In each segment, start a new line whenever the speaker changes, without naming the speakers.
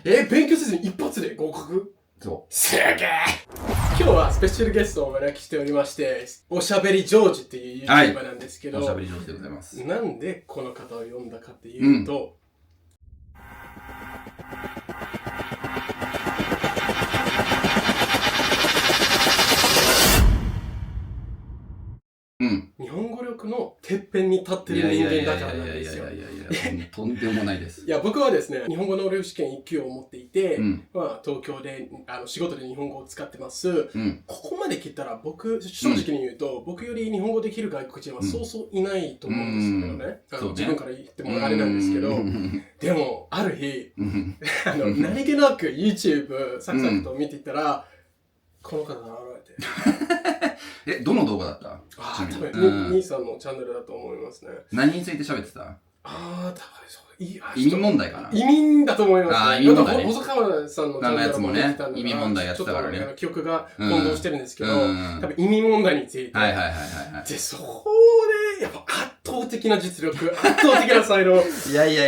勉強せずに一発で合格？
そ
すげえ。今日はスペシャルゲストをお招きしておりまして、おしゃべりジョージっていう YouTuber なんですけど、
おしゃべり上手でございます。
なんでこの方を呼んだかっていうと、日本語力のてっぺんに立ってる人間だからなんですよ。
とんでもないです。
いや、僕はですね、日本語能力試験1級を持っていて、東京で仕事で日本語を使ってます。ここまで来たら僕、正直に言うと、僕より日本語できる外国人はそうそういないと思うんですけどね。自分から言ってもあれなんですけど、でも、ある日、何気なく YouTube サクサクと見ていたら、この方が現れて。
どの動画だった？
多分、兄さんのチャンネルだと思いますね。
何について喋ってた？
多分そう。移
民問題かな？
移民だと思いますね。
移民問題ね。
細川さんのチャンネルもね、
移民問題やってたからね。
ちょっと記憶が混同してるんですけど、多分移民問題について。で、そこで、やっぱ圧倒的な実力、圧倒的な才能。
いや。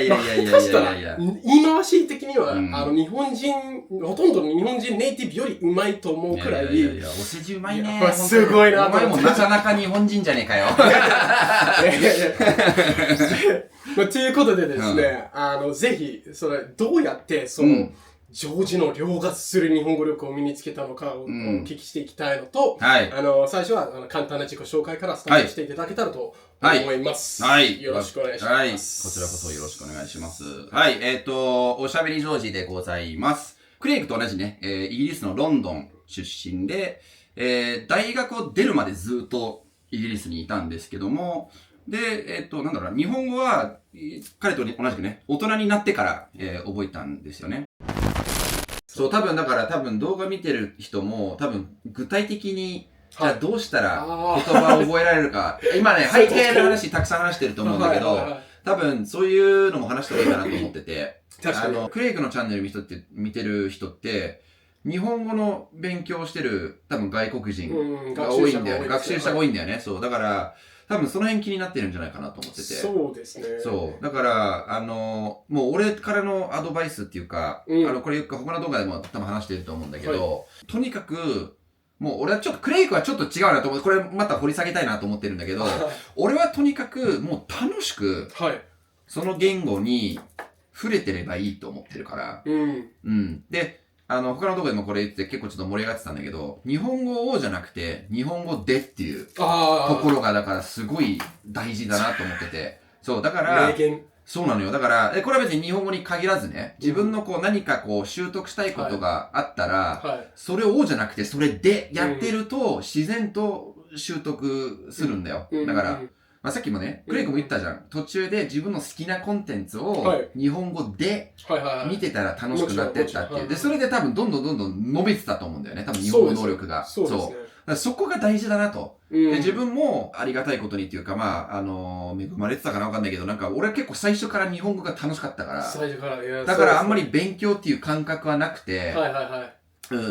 下手したら、言い回し的には、日本人、ほとんどの日本人ネイティブよりうまいと思うくらい。
お世辞うまいね。
すごいなと思って。
お前もなかなか日本人じゃねえかよ。
ということでですね、ぜひ、どうやって、ジョージの凌駕する日本語力を身につけたのかをお聞きしていきたいのと、最初は簡単な自己紹介からスタートしていただけたらと思います。よろしくお願いします。
こちらこそよろしくお願いします。おしゃべりジョージでございます。クレイグと同じね、イギリスのロンドン出身で、大学を出るまでずっとイギリスにいたんですけども、で、日本語は、彼と同じくね、大人になってから、覚えたんですよね。そう、多分動画見てる人も、具体的に、じゃあどうしたら言葉を覚えられるか。今ね、背景の話たくさん話してると思うんだけど、多分そういうのも話した方がいいかなと思ってて、クレイグのチャンネル見てる人って、日本語の勉強してる多分外国人が多いんだよね。学習者が多いんだよね。そう。だから、多分その辺気になってるんじゃないかなと思ってて。
そうですね。
そう。だから、もう俺からのアドバイスっていうか、これ他の動画でも多分話してると思うんだけど、とにかく、もう俺はちょっと、クレイクはちょっと違うなと思って、これまた掘り下げたいなと思ってるんだけど、俺はとにかくもう楽しく、その言語に触れてればいいと思ってるから、で、他の動画でもこれ言って結構ちょっと盛り上がってたんだけど、日本語をじゃなくて、日本語でっていうところが、だからすごい大事だなと思ってて。そう、だから、そうなのよ。だから、これは別に日本語に限らずね、自分の何か習得したいことがあったら、それをじゃなくて、それでやってると、自然と習得するんだよ。だから、さっきもね、クレイクも言ったじゃん。途中で自分の好きなコンテンツを日本語で見てたら楽しくなってったっていう。で、それで多分どんどん伸びてたと思うんだよね。多分日本語能力が。そう。そこが大事だなと。で、自分もありがたいことにっていうか、恵まれてたかなわかんないけど、俺は結構最初から日本語が楽しかったから。
最初から、
だからあんまり勉強っていう感覚はなくて、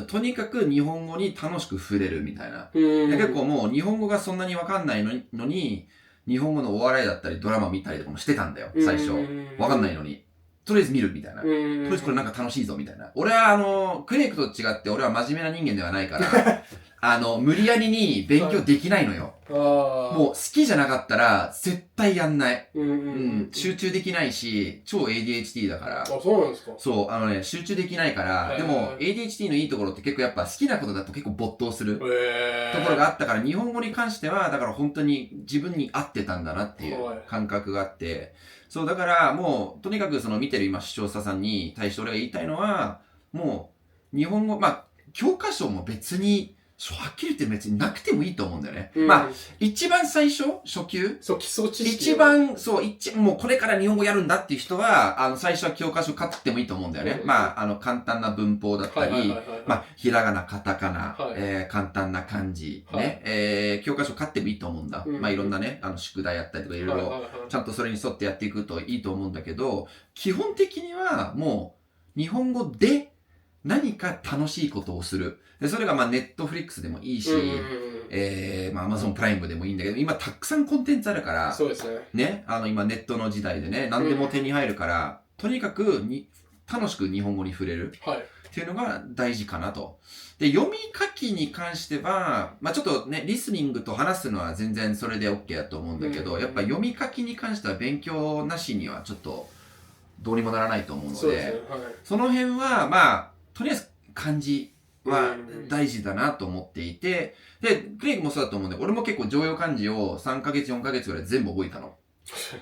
とにかく日本語に楽しく触れるみたいな。結構もう日本語がそんなにわかんないのに、日本語のお笑いだったりドラマ見たりとかもしてたんだよ、最初。わかんないのに。とりあえず見るみたいな。とりあえずこれなんか楽しいぞみたいな。俺はクレイクと違って俺は真面目な人間ではないから、無理やりに勉強できないのよ。もう好きじゃなかったら絶対やんない。集中できないし、超 ADHD だから。
そうなんですか？
そう、集中できないから、でも ADHD のいいところって結構やっぱ好きなことだと結構没頭するところがあったから、日本語に関しては、だから本当に自分に合ってたんだなっていう感覚があって、そう、だからもう、とにかく見てる今視聴者さんに対して俺が言いたいのは、もう、日本語、教科書も別に、はっきり言って別になくてもいいと思うんだよね。一番最初、初級
そう、基礎知識。
一番、もうこれから日本語やるんだっていう人は、最初は教科書買ってもいいと思うんだよね。簡単な文法だったり、ひらがな、カタカナ、簡単な漢字、ね、教科書買ってもいいと思うんだ。いろんなね、宿題やったりとかいろいろ、ちゃんとそれに沿ってやっていくといいと思うんだけど、基本的にはもう、日本語で何か楽しいことをする。で、それがネットフリックスでもいいし、アマゾンプライムでもいいんだけど、今たくさんコンテンツあるから、
そうですね。
ね、今ネットの時代でね、何でも手に入るから、とにかく楽しく日本語に触れる。
はい。
っていうのが大事かなと。で、読み書きに関しては、まあちょっとね、リスニングと話すのは全然それで OK だと思うんだけど、やっぱ読み書きに関しては勉強なしにはちょっとどうにもならないと思うので、
そうですね。はい。
その辺は、まあ、とりあえず漢字は大事だなと思っていて、で、クレイグもそうだと思うんで、俺も結構常用漢字を3ヶ月、4ヶ月ぐらい全部覚えたの。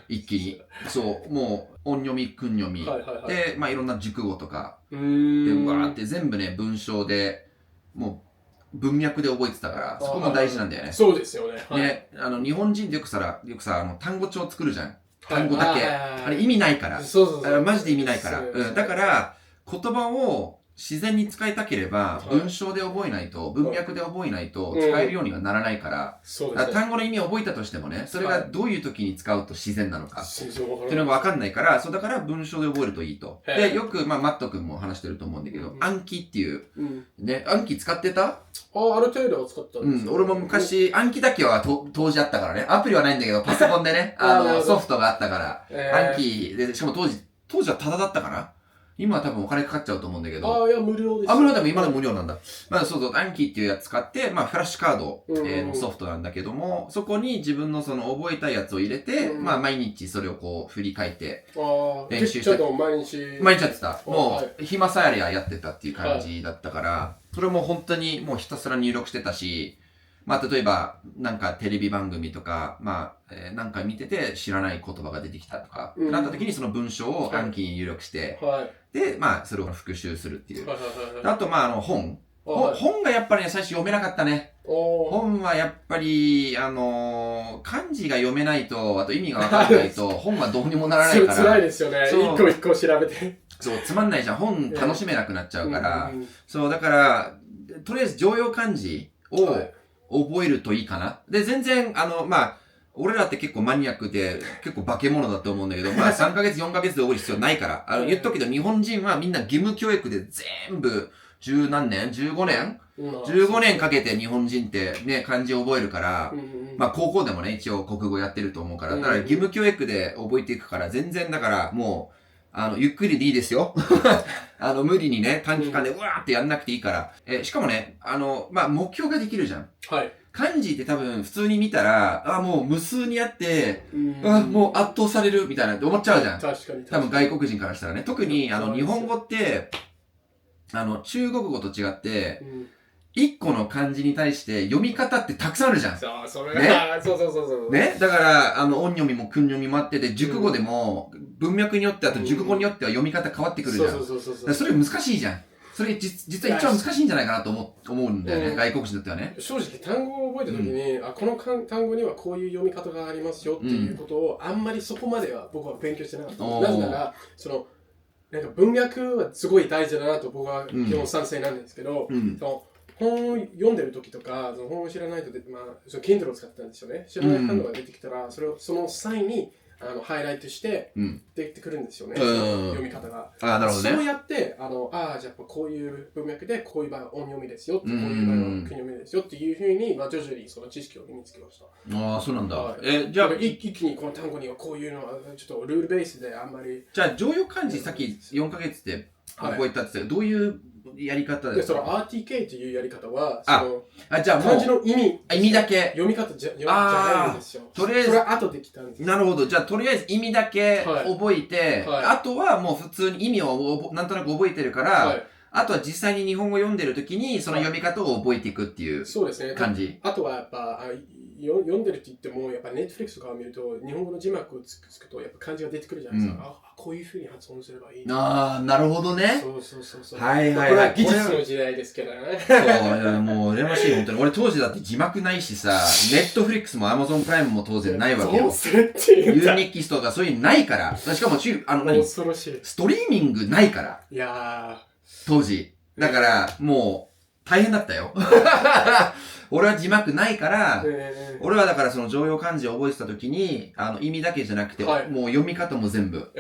一気に。そう、もう、音読み、訓読み。
はいはいはい、
で、まあいろんな熟語とか、で、わーって全部ね、文章で、もう、文脈で覚えてたから、そこも大事なんだよね。
そうですよね。はい、
ね、日本人でよくさ、単語帳作るじゃん。単語だけ。あれ意味ないから。
そう
マジで意味ないから。だから、言葉を自然に使いたければ、文章で覚えないと、文脈で覚えないと、使えるようにはならないから、単語の意味を覚えたとしてもね、それがどういう時に使うと自然なのか、っていうのがわかんないから、そうだから文章で覚えるといいと。で、よく、まあ、マット君も話してると思うんだけど、暗記っていう、ね、暗記使ってた？
ある程度は使ったんですよ。
俺も昔、暗記だけは当時あったからね、アプリはないんだけど、パソコンでね、ソフトがあったから、暗記で、しかも当時はタダだったかな？今は多分お金かかっちゃうと思うんだけど。
いや、無料です。
無料でも今でも無料なんだ。まあそうそう、暗記っていうやつ使って、まあフラッシュカードのソフトなんだけども、そこに自分のその覚えたやつを入れて、まあ毎日それをこう振り返って、練習して。
毎日
やってた。もう暇さえありゃやってたっていう感じだったから、それも本当にもうひたすら入力してたし、まあ例えば、なんかテレビ番組とか、まあ、なんか見てて知らない言葉が出てきたとか、なった時にその文章を暗記に入力して、で、まあそれを復習するっていう。あと、まあ本がやっぱりね、最初読めなかったね。本はやっぱり、漢字が読めないと、あと意味がわからないと、本はどうにもならないから。
辛いですよね。一個一個調べて。
そう、つまんないじゃん。本楽しめなくなっちゃうから。そう、だから、とりあえず常用漢字を、覚えるといいかな。で、全然、まあ、俺らって結構マニアックで、結構化け物だと思うんだけど、まあ3ヶ月、4ヶ月で覚える必要ないから。言っとくけど、日本人はみんな義務教育で全部、十何年 ?15 年 ?15 年かけて日本人ってね、漢字を覚えるから、まあ高校でもね、一応国語やってると思うから、だから義務教育で覚えていくから、全然だからもう、ゆっくりでいいですよ。無理にね、短期間でうわーってやんなくていいから。しかもね、まあ、目標ができるじゃん。
はい。
漢字って多分普通に見たら、もう無数にあって、もう圧倒されるみたいなって思っちゃうじゃん。
確かに。
多分外国人からしたらね。特に、日本語って、中国語と違って、一個の漢字に対して読み方ってたくさんあるじゃん。
そう、それが、ね、そう。
ね。だから、音読みも訓読みもあってて、熟語でも、文脈によって、あと熟語によっては読み方変わってくるじゃん。そう。それ難しいじゃん。それ実は一番難しいんじゃないかなと思うんだよね。外国人だってはね。
正直、単語を覚えたときに、この単語にはこういう読み方がありますよっていうことを、あんまりそこまでは僕は勉強してなかった。なぜなら、なんか文脈はすごい大事だなと僕は基本賛成なんですけど、本を読んでる時とか、その本を知らないと、まあ、Kindle を使ってたんですよね。知らない単語が出てきたら、その際に、ハイライトして、できてくるんですよね。読み方が。
なるほどね。
そうやって、じゃあやっぱこういう文脈で、こういう場合は音読みですよ、こういう場合は訓読みですよっていうふうに、まあ徐々にその知識を身につけました。
そうなんだ。
じゃあ、一気にこの単語にはこういうのは、ちょっとルールベースであんまり。
じゃあ、常用漢字さっき4ヶ月で覚えたって言ったら、どういうやり方
で、その RTK というやり方は、
じゃあもう、
漢字の意味
だけ。
読み方じゃないんですよ。
とりあえず、
それは後できたんですよ。
なるほど。じゃあ、とりあえず意味だけ覚えて、あとはもう普通に意味をなんとなく覚えてるから、あとは実際に日本語読んでる時に、その読み方を覚えていくっていう感じ。
あとはやっぱ、読んでるって言っても、やっぱ Netflix とかを見ると、日本語の字幕をつくと、やっぱ漢字が出てくるじゃないですか。こういう風に発音すればいい。
なるほどね。
そう。
はい。
これは技術の時代ですけどね。
そう、もう羨ましい、本当に。俺当時だって字幕ないしさ、Netflix も Amazon プライムも当然ないわけよ。
どうするっていう。
ユーニキスとかそういうのないから。しかも
恐ろしい。
ストリーミングないから。
いや
当時。だから、もう、大変だったよ。俺は字幕ないから、俺はだからその常用漢字を覚えてた時に、意味だけじゃなくて、もう読み方も全部。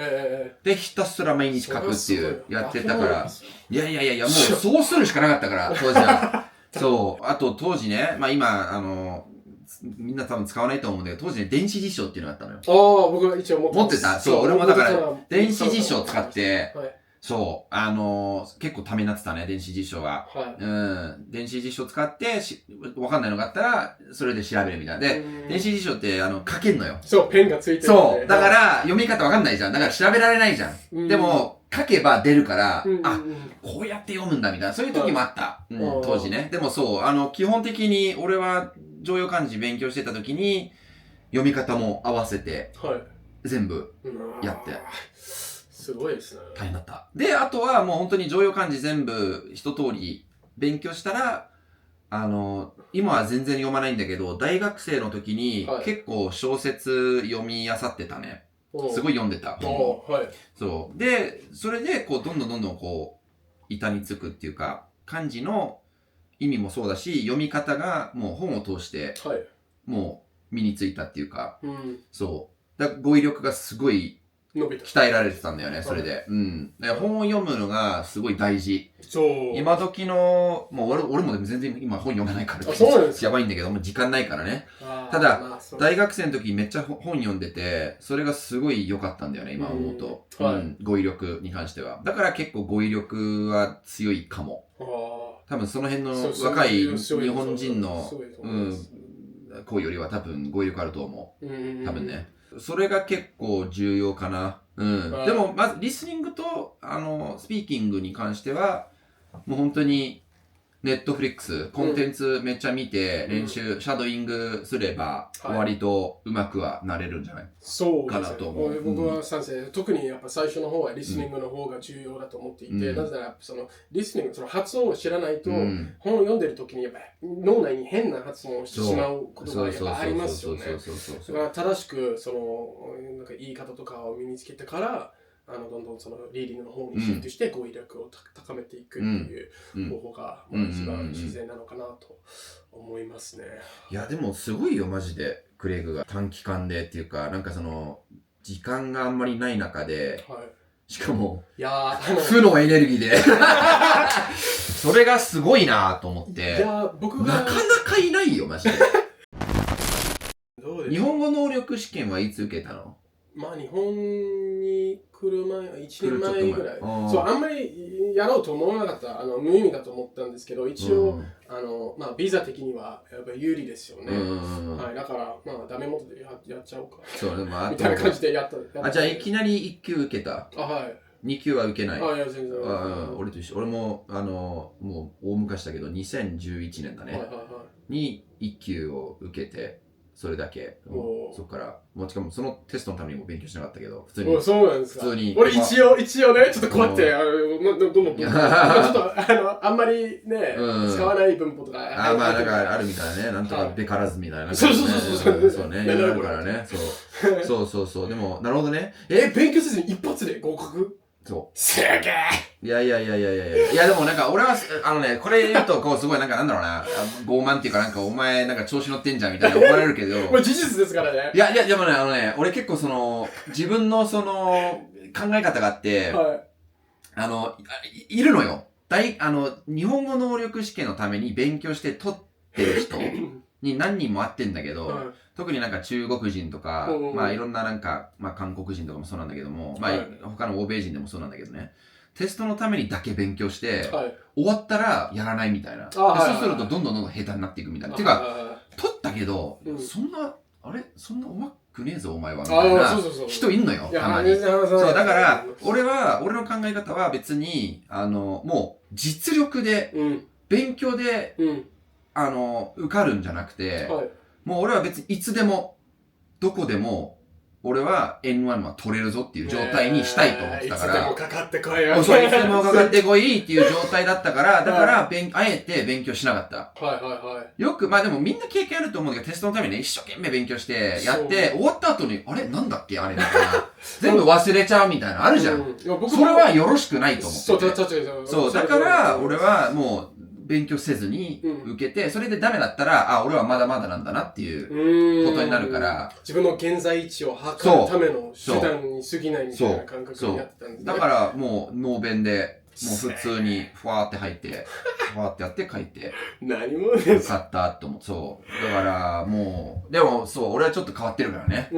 で、ひたすら毎日書くっていう、やってたから。いや、もうそうするしかなかったから、当時は。そう。あと当時ね、まあ今、みんな多分使わないと思うんだけど、当時ね、電子辞書っていうのがあったのよ。
僕は一応持って
た。そう、俺もだから、電子辞書を使って、そう、結構ためになってたね、電子辞書は。
はい。
うん。電子辞書使ってわかんないのがあったら、それで調べるみたいな。で、電子辞書って、書けんのよ。
そう、ペンがついてる、
そう。だから、読み方わかんないじゃん。だから調べられないじゃん。でも、書けば出るから、あ、こうやって読むんだみたいな、そういう時もあった。当時ね。でもそう、基本的に、俺は、常用漢字勉強してた時に、読み方も合わせて、全部、やって。
すごいですね。
大変だった。で、あとはもう本当に常用漢字全部一通り勉強したら、今は全然読まないんだけど、大学生の時に結構小説読み漁ってたね。すごい読んでた。そう。で、それで、こう、どんどんこう、板につくっていうか、漢字の意味もそうだし、読み方がもう本を通して、もう身についたっていうか、そう。だから語彙力がすごい、鍛えられてたんだよね、それで。本を読むのがすごい大事。今時の、もう俺もでも全然今本読めないから、やばいんだけど、もう時間ないからね。ただ、大学生の時めっちゃ本読んでて、それがすごい良かったんだよね、今思うと。語彙力に関しては。だから結構語彙力は強いかも。多分その辺の若い日本人の子よりは多分語彙力あると思う。多分ね。それが結構重要かな。でも、まず、リスニングと、スピーキングに関しては、もう本当に、ネットフリックス、コンテンツめっちゃ見て、練習、シャドーイングすれば、割とうまくはなれるんじゃないかなと思う。
僕は賛成。特にやっぱ最初の方はリスニングの方が重要だと思っていて、なぜなら、リスニング、その発音を知らないと、本を読んでる時にやっぱ脳内に変な発音をしてしまうことがやっぱありますよね。だから正しく、なんか言い方とかを身につけてから、どんどんそのリーディングの方にシフトして語彙力を高めていくっていう方法が一番自然なのかなと思いますね。
いやでもすごいよマジでクレイグが短期間でっていうかなんかその時間があんまりない中で、しかも負のエネルギーでそれがすごいなと思って、僕がなかなかいないよマジで。日本語能力試験はいつ受けたの？
まあ日本に来る前、1年前ぐらい。そう、あんまりやろうと思わなかった。無意味だと思ったんですけど、一応、まあビザ的にはやっぱり有利ですよね。はい、だから、まあダメ元でやっちゃおうか。
そう、でも
みたいな感じでやった。
じゃあいきなり1級受けた？
はい。
2級は受けない？
いや、全然。
俺と一緒。俺も、もう大昔だけど、2011年だね。に1級を受けて、それだけ。そっから、もちろんそのテストのためにも勉強しなかったけど、普通に。
そうなんですか。
普通に。
俺一応ね、ちょっとこうやって、どんどんちょっと、あんまりね、使わない文法とか。
まあ、なんかあるみたいなね。なんとかべからずみたいな。
そう
ね。いろいろあるからね。そう。でも、なるほどね。
勉強せずに一発で合格？
そう。
すげえ。
いや、でもなんか俺は、これ言うと、こう、すごいなんかなんだろうな、傲慢っていうかなんかお前なんか調子乗ってんじゃんみたいな思われるけど。
これ事実ですからね。
いや、でもね、俺結構自分の考え方があって、いるのよ。日本語能力試験のために勉強して取ってる人に何人も会ってんだけど、特になんか中国人とか、まあいろんななんか、まあ韓国人とかもそうなんだけども、まあ他の欧米人でもそうなんだけどね。テストのためにだけ勉強して、終わったらやらないみたいな。そうするとどんどん下手になっていくみたいな。てか、取ったけど、そんなうまくねえぞお前はみたいな人いんのよ。たまに。そう、だから、俺の考え方は別に、もう実力で、勉強で、受かるんじゃなくて、もう俺は別にいつでも、どこでも、俺は N1 は取れるぞっていう状態にしたいと思ってたから。
いつでもかかってこいよ。
そう、いつでもかかってこいっていう状態だったから、だから、あえて勉強しなかった。よく、まあでもみんな経験あると思うんだけど、テストのためにね、一生懸命勉強して、やって、終わった後に、あれなんだっけあれみたいな。全部忘れちゃうみたいな、あるじゃん。それはよろしくないと思ってて。そう、だから、俺はもう、勉強せずに受けて、それでダメだったら、俺はまだまだなんだなっていうことになるから。
自分の現在位置を測るための手段に過ぎないみたいな感覚になってたんですね。
だからもう、ノーベンで、もう普通にふわーって入って、パーってやって書いて。
何もです。
よかったと思って、そう。だから、もう、でも、そう、俺はちょっと変わってるからね。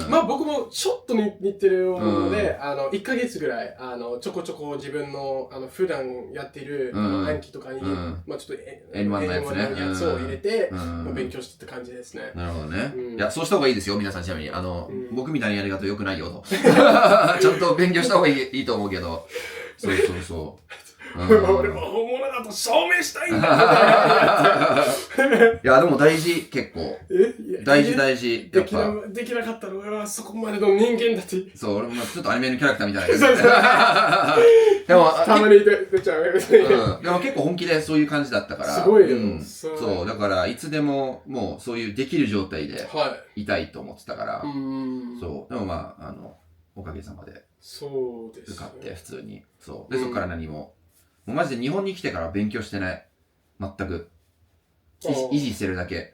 まあ僕もちょっと似てるので、1ヶ月ぐらい、ちょこちょこ自分の、普段やってる、暗記とかに、まあちょっと、
N1 のやつね。
やつを入れて、勉強してって感じですね。
なるほどね。いや、そうした方がいいですよ、皆さんちなみに。僕みたいなやり方良くないよと。ちゃんと勉強した方がいいと思うけど。そうそうそう。
俺も本物だと証明したいんだ
いや、でも大事、結構。大事。やっぱ
できなかったら俺はそこまでの人間だって。
そう、俺もちょっとアニメのキャラクターみたいな。でも、
たまに出ちゃう。
でも結構本気でそういう感じだったから。
すごいよ。
そう、だからいつでももうそういうできる状態でいたいと思ってたから。そう。でもまあ、おかげさまで。
そうです。
受かって普通に。そう。で、そこから何も。もうマジで日本に来てから勉強してない。全く。維持してるだけ。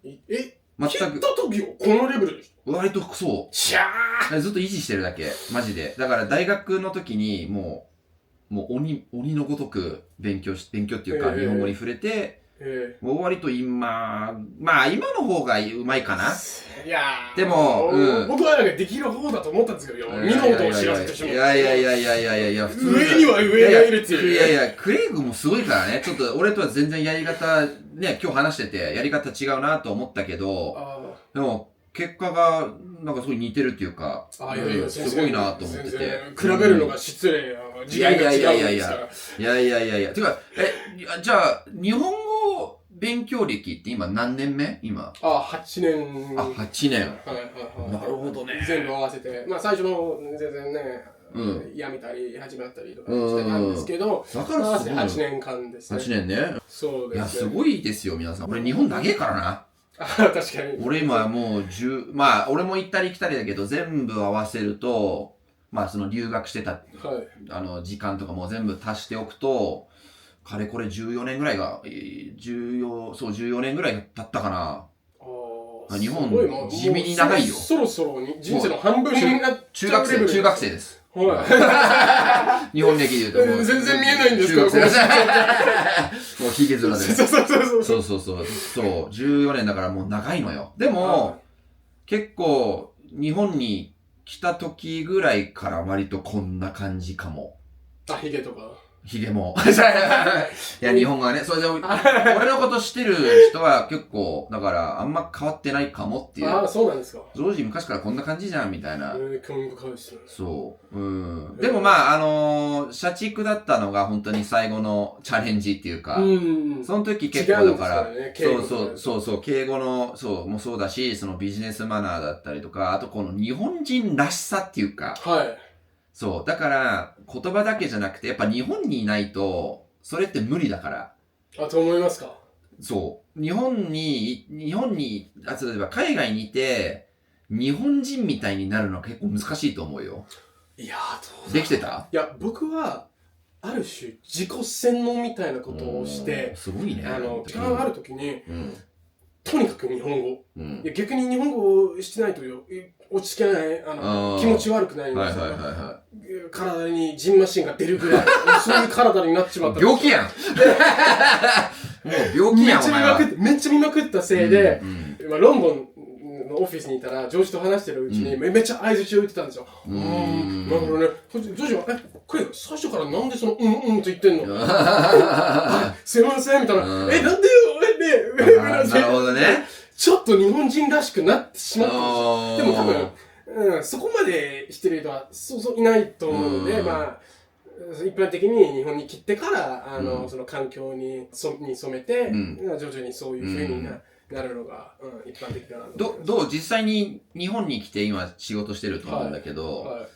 全
く。
来た時はこのレベルでし
ょ？割とそう。ずっと維持してるだけ。マジで。だから大学の時にもう鬼のごとく勉強っていうか、日本語に触れて、もう割と今の方がうまいかな。
いや
でも、
僕はなんかできる方だと思ったんですけど、見事を知らせてしまう。
いや、普通
上には上がいるっていう。
いや、クレイグもすごいからね。ちょっと俺とは全然やり方、ね、今日話してて、やり方違うなと思ったけど、でも、結果が、なんかすごい似てるっていうか、すごいなと思ってて。
比べるのが失礼や。
いや。てか、じゃあ、日本語勉強歴って今何年目今。
8年。
8年。
はい。
なるほどね。
全部合わせて。まあ最初の全然ね、やめたり始まったりとかしてたんですけど、
だから
8年間ですね。
8年ね。
そうですね。
いや、すごいですよ、皆さん。俺日本長えからな。
確かに。
俺今もう俺も行ったり来たりだけど、全部合わせると、その留学してた、時間とかも全部足しておくと、かれこれ14年ぐらいが、14年ぐらい経ったかな。日本、地味に長いよ。
そろそろ人生の半分になっちゃうレベル。
中学生です。日本歴で言うと
全然見えないんですけど、
もうヒゲ面で。そう、14年だからもう長いのよ。でも、結構、日本に来た時ぐらいから割とこんな感じかも。
ヒゲとか。
ヒゲも。いや、日本がね、それで、俺のこと知ってる人は結構、だから、あんま変わってないかもっていう。
そうなんですか。
ジョージ昔からこんな感じじゃん、みたいな。
興味深いですね。
そう。でも社畜だったのが本当に最後のチャレンジっていうか、その時結構だから、そう、敬語の、もそうだし、そのビジネスマナーだったりとか、あとこの日本人らしさっていうか、そう。だから、言葉だけじゃなくて、やっぱ日本にいないと、それって無理だから。
と思いますか？
そう。日本に、例えば海外にいて、日本人みたいになるのは結構難しいと思うよ。
いや
ー、できてた？
いや、僕は、ある種、自己洗脳みたいなことをして、
すごいね。
時間ある時に、とにかく日本語。逆に日本語をしてないと落ち着けない、気持ち悪くないんですよ。体にジンマシンが出るぐらい、そういう体になっちまった。
病気やんもう病気やん、お前は。
めっちゃ見まくったせいで、ロンドンのオフィスにいたら、ジョージと話してるうちに、めっちゃ相槌を打ってたんですよ。なるほどね。ジョージは、これ、最初からなんでその、と言ってんのすいません、みたいな。なんでよ、
なるほどね。
ちょっと日本人らしくなってしまったんですよ。でも多分、そこまでしてる人はそういないと思うので、一般的に日本に来てから、その環境に染めて、徐々にそういう風になるのが、一般的かなと。
どう実際に日本に来て今仕事してると思うんだけど、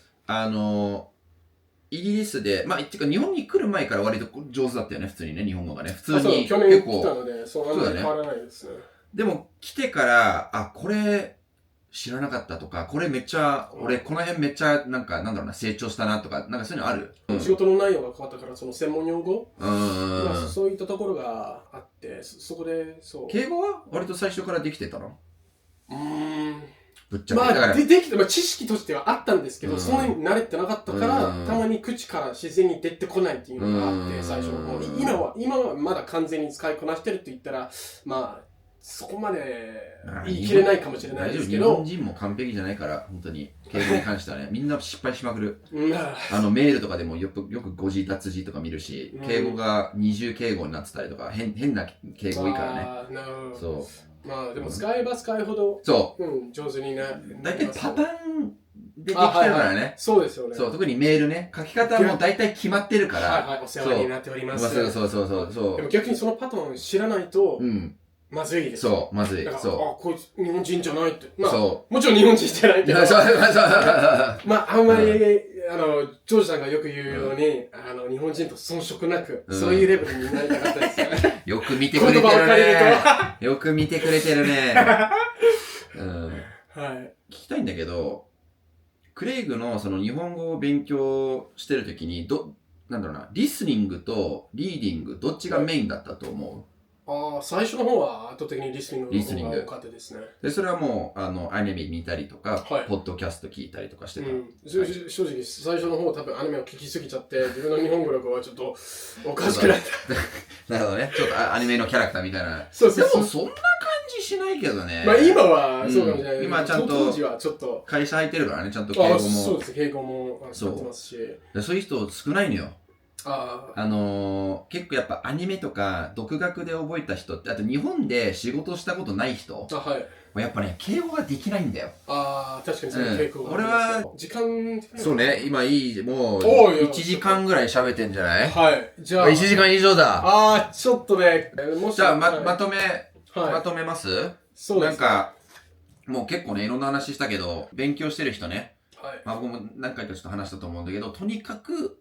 イギリスで、っていうか日本に来る前から割と上手だったよね、普通にね、日本語がね。普通に。
去年来たので、あんまり変わらないですね。
でも来てから、これ知らなかったとか、これめっちゃ、俺この辺めっちゃなんだろうな、成長したなとか、なんかそういうのある？
仕事の内容が変わったから、その専門用語そういったところがあって、そこで、
敬語は割と最初からできてたの？ぶっちゃけ。
まあ、できて、知識としてはあったんですけど、そんなに慣れてなかったから、たまに口から自然に出てこないっていうのがあって、最初の方。今はまだ完全に使いこなしてるって言ったら、まあ、そこまで言い切れないかもしれないですけど。
日本人も完璧じゃないから、本当に。敬語に関してはね、みんな失敗しまくる。メールとかでもよく誤字脱字とか見るし、敬語が二重敬語になってたりとか、変な敬語多いからね。そう。
まあでも使えば使うほど、
そう。
上手にね。
大体パターンでできてるからね。
そうですよね。
そう、特にメールね。書き方も大体決まってるから。
はい、お世話になっております。
そう。
でも逆にそのパターン知らないと、まずいです。
そう、まずい。そう。
こいつ日本人じゃないって。まあ、もちろん日本人じゃないけど。まあ、あんまり、ジョージさんがよく言うように、日本人と遜色なく、そういうレベルになりたかったですよね。
よく見てくれてるね。よく見てくれてるね。はい。聞きたいんだけど、クレイグのその日本語を勉強してるときに、なんだろうな、リスニングとリーディング、どっちがメインだったと思う？
最初の方は圧倒的にリスニングが多かったですね。
で、それはもう、アニメ見たりとか、ポッドキャスト聞いたりとかしてた。
正直、最初の方多分アニメを聞きすぎちゃって、自分の日本語力はちょっとおかしくなった。
なるほどね。ちょっとアニメのキャラクターみたいな。でもそんな感じしないけどね。
まあ今はそうかもしれない。
今ちゃんと、
当時はちょっと。
会社入ってるからね、ちゃんと敬語も。
そうです、敬語も使ってますし。
そういう人少ないのよ。結構やっぱアニメとか独学で覚えた人って、あと日本で仕事したことない人、やっぱね、敬語ができないんだよ。
確かにそういう傾向が。
俺は、
時間
そうね、今もう、1時間ぐらい喋ってんじゃない？
はい。じゃあ。
1時間以上だ。
ちょっとね、
じゃあ、まとめます？
そうです。
なんか、もう結構ね、いろんな話したけど、勉強してる人ね。僕も何回かちょっと話したと思うんだけど、とにかく、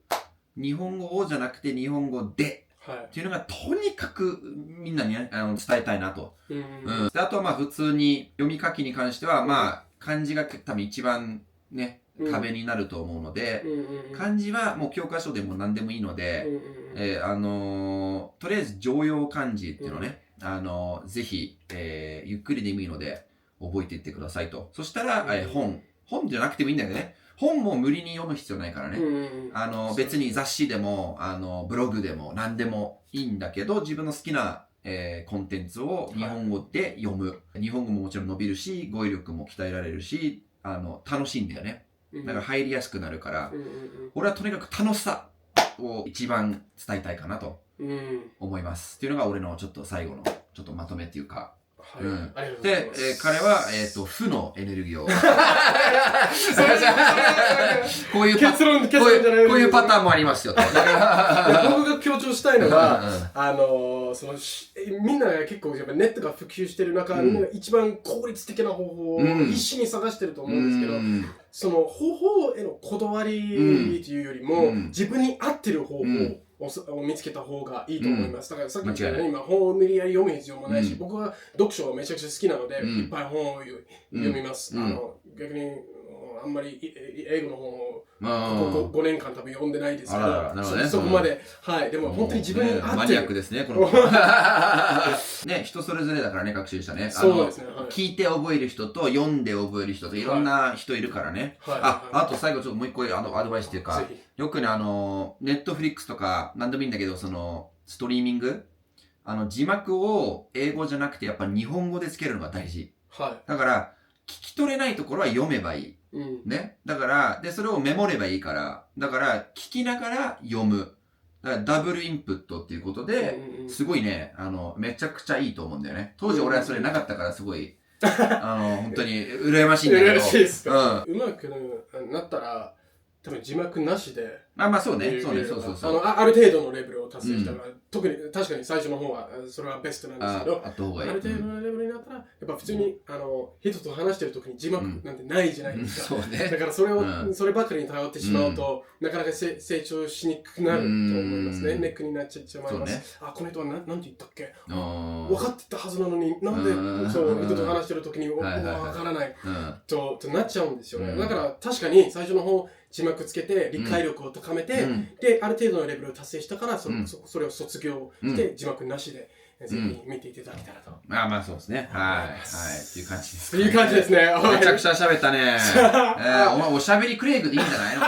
日本語をじゃなくて日本語で、っていうのがとにかくみんなに、伝えたいなと。であとはまあ普通に読み書きに関しては、まあ漢字が多分一番ね、壁になると思うので、漢字はもう教科書でも何でもいいので、とりあえず常用漢字っていうのをね、ぜひ、ゆっくりでもいいので覚えていってくださいと。そしたら、本じゃなくてもいいんだけどね。本も無理に読む必要ないからね。別に雑誌でも、ブログでも何でもいいんだけど、自分の好きな、コンテンツを日本語で読む。日本語ももちろん伸びるし、語彙力も鍛えられるし、楽しいんだよね。だから入りやすくなるから、俺はとにかく楽しさを一番伝えたいかなと思います。っていうのが俺のちょっと最後のちょっとまとめっていうか、で、彼は、負のエネルギーを。こういうパターンもありますよと。
僕が強調したいのは、みんなが結構やっぱネットが普及してる中、みんなが一番効率的な方法を必死に探してると思うんですけど、その方法へのこだわりというよりも、自分に合ってる方法を見つけた方がいいと思います。だからさっき言ったように今本を無理やり読む必要もないし、僕は読書がめちゃくちゃ好きなので、いっぱい本を読みます。逆にあんまり英語の本を5年間多分読んでないですけど、そこまで、でも本当に自分に合ってる。
マニアックですね、このね、人それぞれだからね、学習者ね。
そうですね。
聞いて覚える人と読んで覚える人といろんな人いるからね。あと最後ちょっともう一個アドバイスっていうか、よくね、ネットフリックスとか何でもいいんだけど、その、ストリーミング字幕を英語じゃなくてやっぱ日本語でつけるのが大事。だから、聞き取れないところは読めばいい。ね。だから、で、それをメモればいいから、だから、聞きながら読む。だからダブルインプットっていうことで、すごいね、めちゃくちゃいいと思うんだよね。当時俺はそれなかったからすごい、本当に羨ましいんだけど。
羨ましいですか。うまくなったら、多分字幕なしで。
そうね。そう。
ある程度のレベルを達成したら、特に確かに最初の方はそれはベストなんですけど、ある程度のレベルになったら、やっぱ普通に人と話してる時に字幕なんてないじゃないですか。だからそればかりに頼ってしまうと、なかなか成長しにくくなると思いますね。ネックになっちゃいます。この人はなんて言ったっけ？分かってたはずなのに、なんで人と話してる時に分からないとなっちゃうんですよね。だから確かに最初の方、字幕つけて理解力を高めて、である程度のレベルを達成したからそれを卒業して字幕なしでぜひ見ていただけたらと。
まあそうですね。はい。はい。っていう感じです
という感じですね。
めちゃくちゃ喋ったね。お前おしゃべりクレイグでいいんじゃないの